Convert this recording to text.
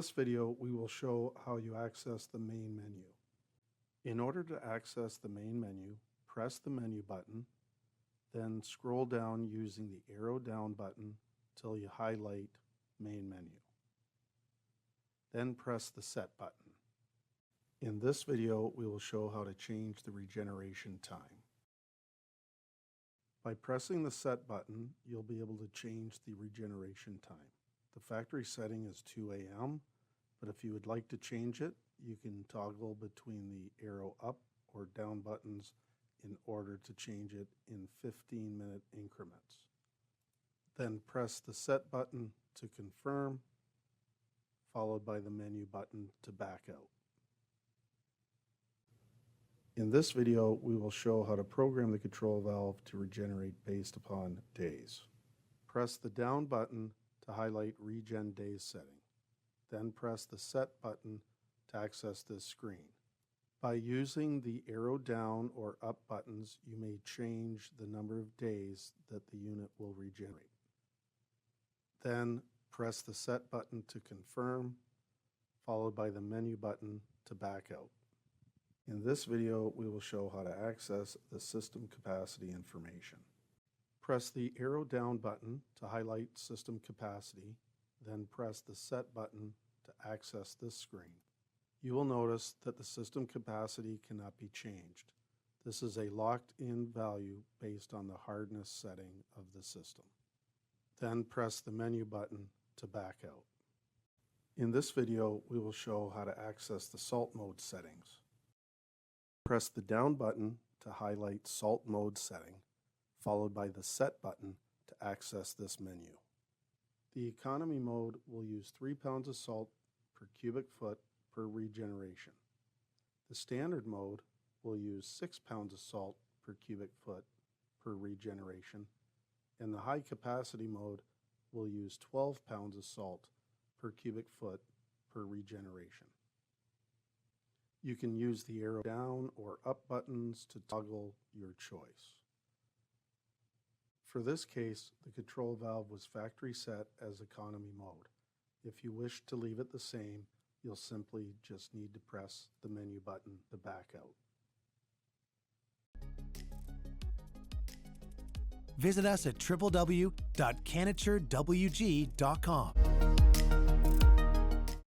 this video, we will show how you access the main menu. In order to access the main menu, press the menu button, then scroll down using the arrow down button till you highlight main menu. Then press the set button. In this video, we will show how to change the regeneration time. By pressing the set button, you'll be able to change the regeneration time. The factory setting is 2 a.m., but if you would like to change it, you can toggle between the arrow up or down buttons in order to change it in 15-minute increments. Then press the set button to confirm, followed by the menu button to back out. In this video, we will show how to program the control valve to regenerate based upon days. Press the down button to highlight Regen Days setting. Then press the Set button to access this screen. By using the arrow down or up buttons, you may change the number of days that the unit will regenerate. Then press the Set button to confirm, followed by the menu button to back out. In this video, we will show how to access the system capacity information. Press the arrow down button to highlight system capacity, then press the Set button to access this screen. You will notice that the system capacity cannot be changed. This is a locked-in value based on the hardness setting of the system. Then press the menu button to back out. In this video, we will show how to access the salt mode settings. Press the down button to highlight salt mode setting, followed by the Set button to access this menu. The economy mode will use 3 pounds of salt per cubic foot per regeneration. The standard mode will use 6 pounds of salt per cubic foot per regeneration, and the high capacity mode will use 12 pounds of salt per cubic foot per regeneration. You can use the arrow down or up buttons to toggle your choice. For this case, the control valve was factory set as economy mode. If you wish to leave it the same, you'll simply just need to press the menu button to back out. Visit us at www.CanatureWG.com.